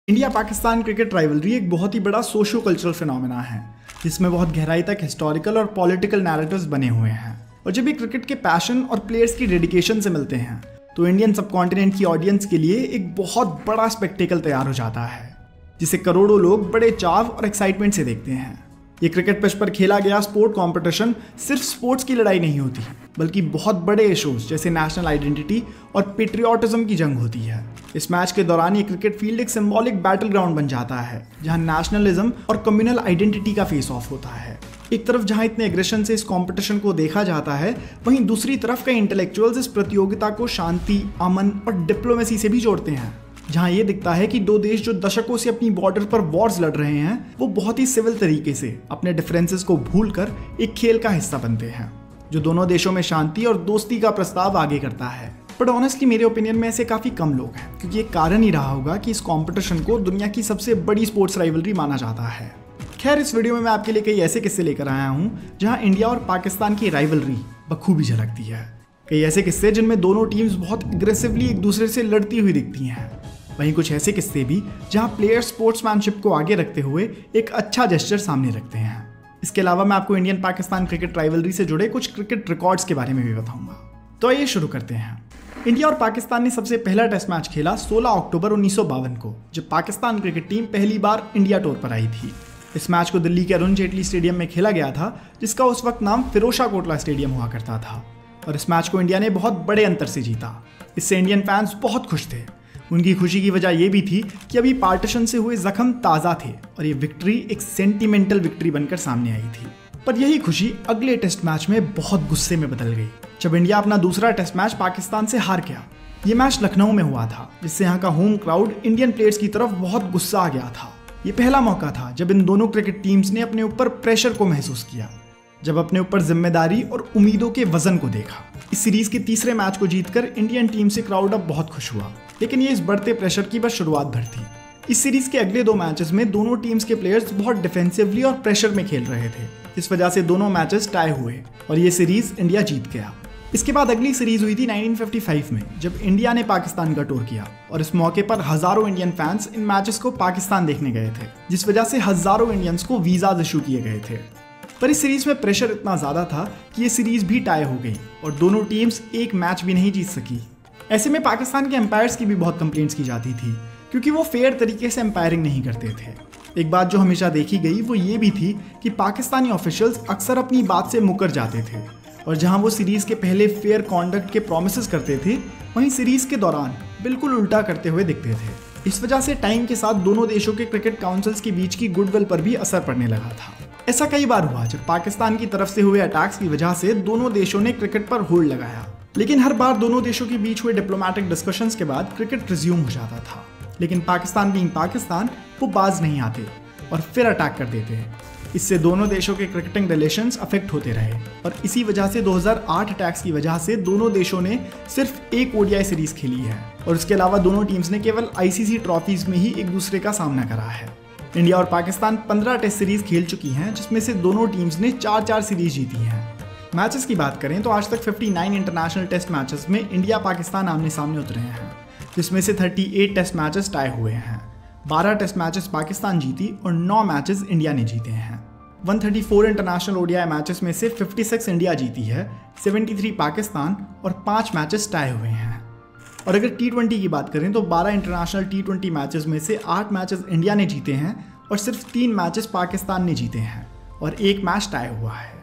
India Pakistan cricket rivalry एक बहुत ही बड़ा सोशो कल्चरल फिनोमेना है जिसमें बहुत गहराई तक हिस्टोरिकल और पॉलिटिकल नैरेटिव्स बने हुए हैं। और जब ये क्रिकेट के पैशन और प्लेयर्स की डेडिकेशन से मिलते हैं तो इंडियन सबकॉन्टिनेंट की ऑडियंस के लिए एक बहुत बड़ा स्पेक्टेकल तैयार हो जाता है जिसे करोड़ों लोग बड़े चाव और एक्साइटमेंट से देखते हैं। ये क्रिकेट पिच पर खेला गया स्पोर्ट कंपटीशन सिर्फ स्पोर्ट्स की लड़ाई नहीं होती बल्कि बहुत बड़े इशूज जैसे नेशनल आइडेंटिटी और पेट्रियाटिज्म की जंग होती है। इस मैच के दौरान ये क्रिकेट फील्ड एक सिंबॉलिक बैटल ग्राउंड बन जाता है जहां नेशनलिज्म और कम्युनल आइडेंटिटी का फेस ऑफ होता है। एक तरफ जहां इतने एग्रेशन से इस कंपटीशन को देखा जाता है वहीं दूसरी तरफ कई इंटेलेक्चुअल्स इस प्रतियोगिता को शांति, अमन और डिप्लोमेसी से भी जोड़ते हैं। जहां ये दिखता है कि दो देश जो दशकों से अपनी बॉर्डर पर वॉर्स लड़ रहे हैं वो बहुत ही सिविल तरीके से अपने डिफरेंसेस को भूलकर एक खेल का हिस्सा बनते हैं जो दोनों देशों में शांति और दोस्ती का प्रस्ताव आगे करता है। बट ऑनेस्टली मेरे ओपिनियन में ऐसे काफी कम लोग हैं क्योंकि एक कारण ही रहा होगा कि इस कंपटीशन को दुनिया की सबसे बड़ी स्पोर्ट्स राइवलरी माना जाता है। खैर, इस वीडियो में मैं आपके लिए कई ऐसे किस्से लेकर आया हूँ जहाँ इंडिया और पाकिस्तान की राइवलरी बखूबी झलकती है। कई ऐसे किस्से जिनमें दोनों टीम्स बहुत एग्रेसिवली एक दूसरे से लड़ती हुई दिखती हैं। वहीं कुछ ऐसे किस्से भी जहां प्लेयर्स स्पोर्ट्समैनशिप को आगे रखते हुए एक अच्छा जेस्चर सामने रखते हैं। इसके अलावा मैं आपको इंडियन पाकिस्तान क्रिकेट राइवलरी से जुड़े कुछ क्रिकेट रिकॉर्ड्स के बारे में भी बताऊंगा। तो आइए शुरू करते हैं। इंडिया और पाकिस्तान ने सबसे पहला टेस्ट मैच खेला 16 अक्टूबर 1952 को जब पाकिस्तान क्रिकेट टीम पहली बार इंडिया टूर पर आई थी। इस मैच को दिल्ली के अरुण जेटली स्टेडियम में खेला गया था जिसका उस वक्त नाम फिरोशा कोटला स्टेडियम हुआ करता था। और इस मैच को इंडिया ने बहुत बड़े अंतर से जीता। इससे इंडियन फैंस बहुत खुश थे। उनकी खुशी की वजह यह भी थी कि अभी पार्टीशन से हुए जख्म ताज़ा थे और ये विक्ट्री एक सेंटिमेंटल विक्ट्री बनकर सामने आई थी। पर यही खुशी अगले टेस्ट मैच में बहुत गुस्से में बदल गई जब इंडिया अपना दूसरा टेस्ट मैच पाकिस्तान से हार गया। ये मैच लखनऊ में हुआ था जिससे यहाँ का होम क्राउड इंडियन प्लेयर्स की तरफ बहुत गुस्सा आ गया था। ये पहला मौका था जब इन दोनों क्रिकेट टीम्स ने अपने ऊपर प्रेशर को महसूस किया, जब अपने ऊपर जिम्मेदारी और उम्मीदों के वजन को देखा। इस सीरीज के तीसरे मैच को जीतकर इंडियन टीम से क्राउड अब बहुत खुश हुआ, लेकिन ये इस बढ़ते प्रेशर की बस शुरुआत भर थी। इस सीरीज के अगले दो मैचेस में दोनों टीम्स के प्लेयर्स बहुत डिफेंसिवली और प्रेशर में खेल रहे थे, इस वजह से दोनों मैचेस टाई हुए और ये सीरीज इंडिया जीत गया। इसके बाद अगली सीरीज हुई थी 1955 में जब इंडिया ने पाकिस्तान का टूर किया और इस मौके पर हजारों इंडियन फैंस इन मैचेस को पाकिस्तान देखने गए थे, जिस वजह से हजारों इंडियंस को वीजाज इशू किए गए थे। पर इस सीरीज में प्रेशर इतना ज्यादा था कि ये सीरीज भी टाई हो गई और दोनों टीम्स एक मैच भी नहीं जीत सकी। ऐसे में पाकिस्तान के एम्पायर्स की भी बहुत कंप्लेंट्स की जाती थी क्योंकि वो फेयर तरीके से एम्पायरिंग नहीं करते थे। एक बात जो हमेशा देखी गई वो ये भी थी कि पाकिस्तानी ऑफिशियल्स अक्सर अपनी बात से मुकर जाते थे और जहां वो सीरीज के पहले फेयर कॉन्डक्ट के प्रोमिसेस करते थे वहीं सीरीज के दौरान बिल्कुल उल्टा करते हुए दिखते थे। इस वजह से टाइम के साथ दोनों देशों के क्रिकेट काउंसिल्स के बीच की गुडविल पर भी असर पड़ने लगा था। ऐसा कई बार हुआ जब पाकिस्तान की तरफ से हुए अटैक्स की वजह से दोनों देशों ने क्रिकेट पर होल्ड लगाया, लेकिन हर बार दोनों देशों के बीच हुए डिप्लोमेटिक डिस्कशंस के बाद क्रिकेट रिज्यूम हो जाता था। लेकिन पाकिस्तान बीइंग पाकिस्तान वो बाज नहीं आते और फिर अटैक कर देते हैं। इससे दोनों देशों के क्रिकेटिंग रिलेशंस अफेक्ट होते रहे और इसी वजह से 2008 अटैक्स की वजह से दोनों देशों ने सिर्फ एक ओडीआई सीरीज खेली है और इसके अलावा दोनों टीम्स ने केवल आईसीसी ट्रॉफीज में ही एक दूसरे का सामना करा है। इंडिया और पाकिस्तान 15 टेस्ट सीरीज खेल चुकी हैं जिसमें से दोनों टीम्स ने 4-4 सीरीज जीती हैं। मैचेस की बात करें तो आज तक 59 इंटरनेशनल टेस्ट मैचेस में इंडिया पाकिस्तान आमने सामने उतरे हैं, जिसमें से 38 टेस्ट मैचेस टाई हुए हैं, 12 टेस्ट मैचेस पाकिस्तान जीती और 9 मैचेस इंडिया ने जीते हैं। 134 इंटरनेशनल ओडीआई मैचेस में से 56 इंडिया जीती है, 73 पाकिस्तान और 5 मैचेस टाई हुए हैं। और अगर T20 की बात करें तो 12 इंटरनेशनल T20 मैचेस में से 8 मैचेस इंडिया ने जीते हैं और सिर्फ 3 मैचेस पाकिस्तान ने जीते हैं और 1 मैच टाई हुआ है।